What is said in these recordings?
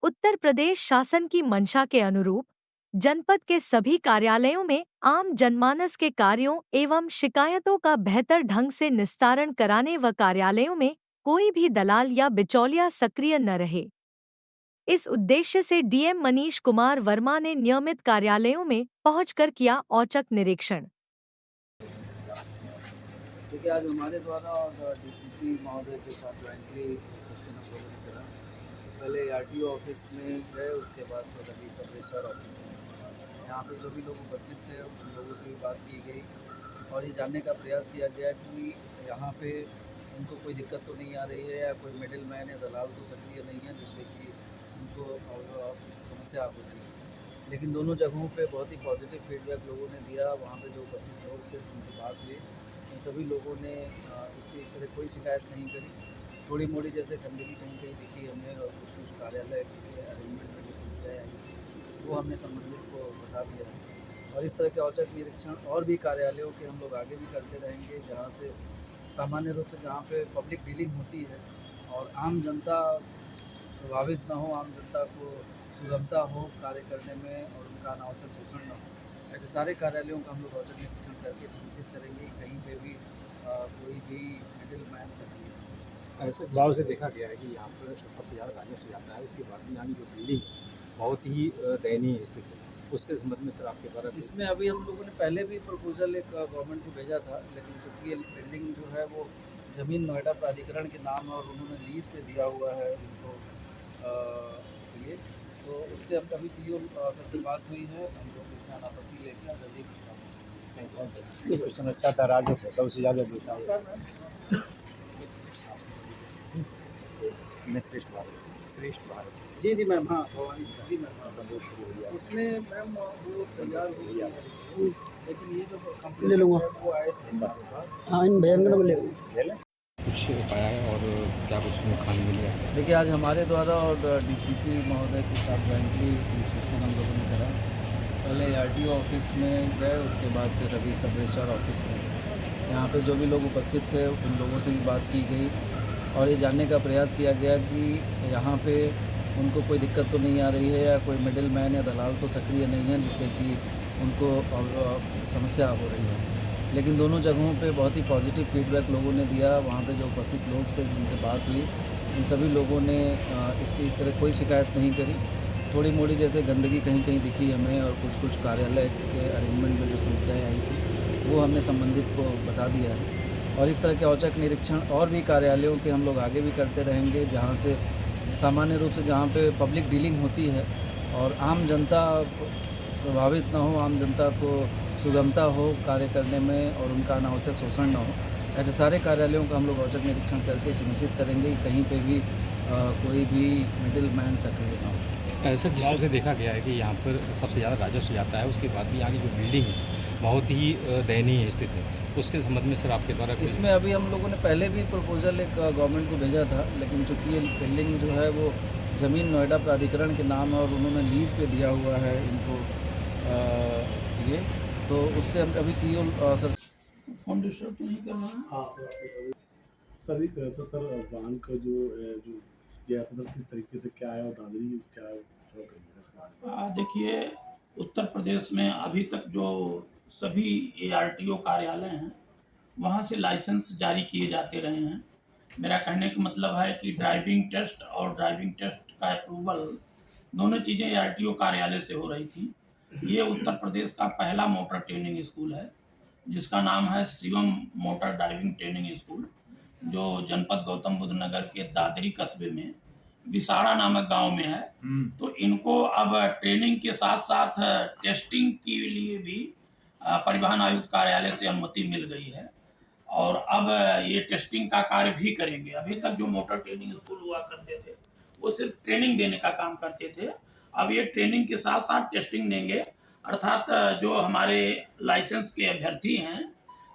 उत्तर प्रदेश शासन की मंशा के अनुरूप जनपद के सभी कार्यालयों में आम जनमानस के कार्यों एवं शिकायतों का बेहतर ढंग से निस्तारण कराने व कार्यालयों में कोई भी दलाल या बिचौलिया सक्रिय न रहे। इस उद्देश्य से डीएम मनीष कुमार वर्मा ने नियमित कार्यालयों में पहुंचकर किया औचक निरीक्षण। देखिए, आज हमारे द्वारा और डीसीपी महोदय के साथ ज्वाइंटली डिस्कशन हम लोगों ने करा। पहले आरटीओ ऑफिस में गए, उसके बाद फिर अभी सब रजिस्ट्रार ऑफिस में। यहाँ पे जो भी लोग उपस्थित थे उन लोगों से भी बात की गई और ये जानने का प्रयास किया गया कि यहाँ पे उनको कोई दिक्कत तो नहीं आ रही है या कोई मिडिल मैन या दलाल तो सक्रिय नहीं है जिससे कि उनको समस्या हो रही है। लेकिन दोनों जगहों पे बहुत ही पॉजिटिव फीडबैक लोगों ने दिया। वहाँ पे जो उपस्थित लोग से जिनसे बात हुई उन सभी लोगों ने इसकी इस तरह कोई शिकायत नहीं करी। थोड़ी मोड़ी जैसे गंदगी कहीं कहीं दिखी हमें और कुछ कार्यालय के अरेंजमेंट में जो समस्याएँ आई वो हमने संबंधित को बता दिया है। और इस तरह के औचक निरीक्षण और भी कार्यालयों के हम लोग आगे भी करते रहेंगे, जहाँ से सामान्य रूप से जहाँ पे पब्लिक डीलिंग होती है और आम जनता प्रभावित ना हो, आम जनता को सुगमता हो कार्य करने में और उनका अनावश्यक शोषण न हो। ऐसे सारे कार्यालयों का हम लोग औचक निरीक्षण करके सुनिश्चित करेंगे कि कहीं पे भी कोई भी मिडिल मैन चाहिए। ऐसे गाँव से देखा गया है कि यहाँ पर सबसे ज़्यादा राजस्व आता है, उसके बाद में यहाँ की जो बिल्डिंग बहुत ही दयनीय स्थिति है। उसके संबंध में सर आपके द्वारा इसमें अभी हम लोगों ने पहले भी प्रपोजल एक गवर्नमेंट को भेजा था, लेकिन चूँकि ये बिल्डिंग जो है वो ज़मीन नोएडा प्राधिकरण के नाम है और उन्होंने लीज़ पे दिया हुआ है उनको लिए, तो उससे हम कभी सीईओ सर से बात हुई है। हम लोग इसमें अनापत्ति लेकर जल्दी क्वेश्चन अच्छा था, राजस्व सबसे ज़्यादा देता है। मैं श्रेष्ठ भारत जी जी मैम, हाँ भवानी जी मैम, उसमें मैम वो तैयार हो गया है, लेकिन ये जो कंपनी ले लूँगा वो आए थे हाँ, इन भैया का नंबर ले लूँगा। कुछ पाया है और क्या कुछ नुकसान मिला है? देखिए, आज हमारे द्वारा और डीसीपी महोदय के साथ ज्वाइंटली इंस्पेक्शन हम लोगों ने करा। पहले आरटीओ ऑफिस में गए, उसके बाद फिर अभी सब रजिस्ट्रार ऑफिस में। यहाँ पे जो भी लोग उपस्थित थे उन लोगों से भी बात की गई और ये जानने का प्रयास किया गया कि यहाँ पे उनको कोई दिक्कत तो नहीं आ रही है या कोई मिडिल मैन या दलाल तो सक्रिय नहीं है जिससे कि उनको समस्या हो रही है। लेकिन दोनों जगहों पे बहुत ही पॉजिटिव फीडबैक लोगों ने दिया। वहाँ पे जो उपस्थित लोग से जिनसे बात हुई उन सभी लोगों ने इसकी इस तरह कोई शिकायत नहीं करी। थोड़ी मोड़ी जैसे गंदगी कहीं कहीं दिखी हमें और कुछ कार्यालय के अरेंजमेंट में जो समस्याएँ आई थी वो हमने संबंधित को बता दिया है। और इस तरह के औचक निरीक्षण और भी कार्यालयों के हम लोग आगे भी करते रहेंगे, जहाँ से सामान्य रूप से जहाँ पे पब्लिक डीलिंग होती है और आम जनता प्रभावित ना हो, आम जनता को सुगमता हो कार्य करने में और उनका अनावश्यक शोषण न हो। ऐसे सारे कार्यालयों का हम लोग औचक निरीक्षण करके सुनिश्चित करेंगे कि कहीं पे भी कोई भी मिडिल मैन सक्रिय ना हो। ऐसा जिस तरह से देखा गया है कि यहाँ पर सबसे ज़्यादा राजस्व आता है, उसके बाद भी यहाँ की जो बिल्डिंग है बहुत ही दयनीय स्थिति है। उसके संबंध में सर आपके द्वारा इसमें अभी हम लोगों ने पहले भी प्रपोजल एक गवर्नमेंट को भेजा था, लेकिन चूँकि ये बिल्डिंग जो है वो ज़मीन नोएडा प्राधिकरण के नाम है और उन्होंने लीज़ पे दिया हुआ है इनको ये, तो उससे हम अभी सीईओ सर फोन डिस्टर्ब तो नहीं करना है। हाँ सर एक ऐसा सर वाहन का जो गया था किस तरीके से क्या है और दादरी क्या है? देखिए, उत्तर प्रदेश में अभी तक जो सभी एआरटीओ कार्यालय हैं वहाँ से लाइसेंस जारी किए जाते रहे हैं। मेरा कहने का मतलब है कि ड्राइविंग टेस्ट और ड्राइविंग टेस्ट का अप्रूवल दोनों चीज़ें एआरटीओ कार्यालय से हो रही थी। ये उत्तर प्रदेश का पहला मोटर ट्रेनिंग स्कूल है जिसका नाम है Shivam motor driving training school, जो जनपद गौतम बुद्ध नगर के दादरी कस्बे में बिसाड़ा नामक गांव में है। तो इनको अब ट्रेनिंग के साथ साथ टेस्टिंग के लिए भी परिवहन आयुक्त कार्यालय से अनुमति मिल गई है और अब ये टेस्टिंग का कार्य भी करेंगे। अभी तक जो मोटर ट्रेनिंग स्कूल हुआ करते थे वो सिर्फ ट्रेनिंग देने का काम करते थे, अब ये ट्रेनिंग के साथ साथ टेस्टिंग देंगे। अर्थात जो हमारे लाइसेंस के अभ्यर्थी हैं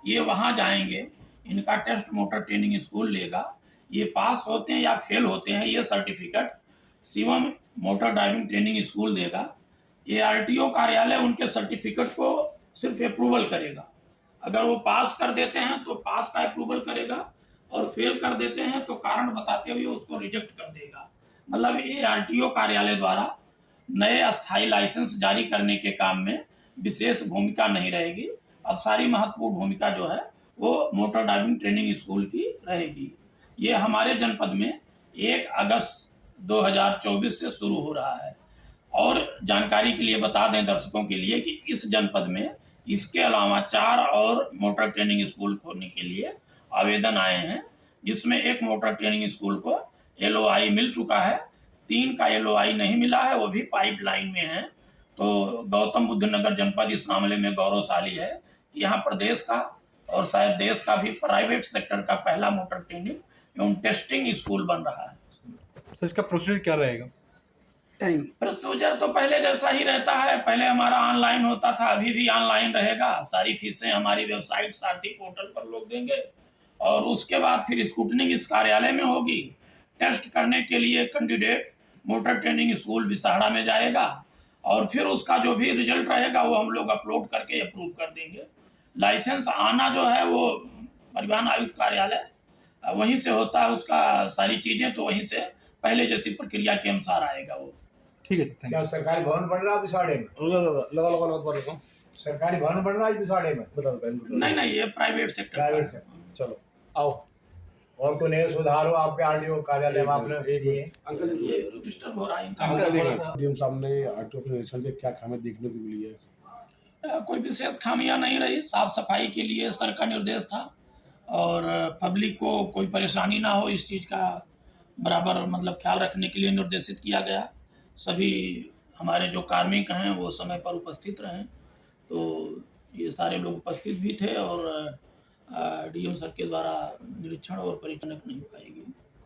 ये वहाँ जाएंगे, इनका टेस्ट मोटर ट्रेनिंग स्कूल लेगा, ये पास होते हैं या फेल होते हैं ये certificate Shivam motor driving training school देगा। ये आरटीओ कार्यालय उनके सर्टिफिकेट को सिर्फ अप्रूवल करेगा। अगर वो पास कर देते हैं तो पास का अप्रूवल करेगा और फेल कर देते हैं तो कारण बताते हुए उसको रिजेक्ट कर देगा। मतलब ये आरटीओ कार्यालय द्वारा नए अस्थायी लाइसेंस जारी करने के काम में विशेष भूमिका नहीं रहेगी। अब सारी महत्वपूर्ण भूमिका जो है वो मोटर ड्राइविंग ट्रेनिंग स्कूल की रहेगी। ये हमारे जनपद में 1 अगस्त 2024 से शुरू हो रहा है। और जानकारी के लिए बता दें दर्शकों के लिए कि इस जनपद में इसके अलावा 4 और मोटर ट्रेनिंग स्कूल खोलने के लिए आवेदन आए हैं, जिसमें एक मोटर ट्रेनिंग स्कूल को LOI मिल चुका है, 3 का LOI नहीं मिला है, वो भी पाइपलाइन में है। तो गौतम बुद्ध नगर जनपद इस मामले में गौरवशाली है कि यहाँ प्रदेश का और शायद देश का भी प्राइवेट सेक्टर का पहला मोटर ट्रेनिंग एवं टेस्टिंग स्कूल बन रहा है। सर इसका प्रोसीजर क्या रहेगा? टाइम प्रोसीजर तो पहले जैसा ही रहता है, पहले हमारा ऑनलाइन होता था, अभी भी ऑनलाइन रहेगा। सारी फीसें हमारी वेबसाइट सारथी पोर्टल पर लोग देंगे और उसके बाद फिर स्कूटनिंग इस कार्यालय में होगी। टेस्ट करने के लिए कैंडिडेट मोटर ट्रेनिंग स्कूल विसाड़ा में जाएगा और फिर उसका जो भी रिजल्ट रहेगा वो हम लोग अपलोड करके अप्रूव कर देंगे। लाइसेंस आना जो है वो परिवहन आयुक्त कार्यालय वहीं से होता है, उसका सारी चीज़ें तो वहीं से पहले जैसी प्रक्रिया के अनुसार आएगा वो। ठीक है, थैंक क्या सरकारी भवन बन रहा है बिसाड़े में? लगा सरकारी भवन बन रहा है बिसाड़े में? नहीं, ये प्राइवेट सेक्टर प्राइवेट से। चलो आओ और कोई नए सुधार हो आपके आरटीओ कार्यालय में आपने दिए? अंकल जी, ये रजिस्टर हो रहा है इनका। डीएम साहब ने आरटीओ के निरीक्षण के क्या खामियां देखने को मिली है? कोई विशेष खामियां नहीं रही। साफ सफाई के लिए सर का निर्देश था और पब्लिक को कोई परेशानी ना हो इस चीज़ का बराबर मतलब ख्याल रखने के लिए निर्देशित किया गया। सभी हमारे जो कार्मिक हैं वो समय पर उपस्थित रहें, तो ये सारे लोग उपस्थित भी थे और डीएम सर के द्वारा निरीक्षण और परीक्षण नहीं पाएगी।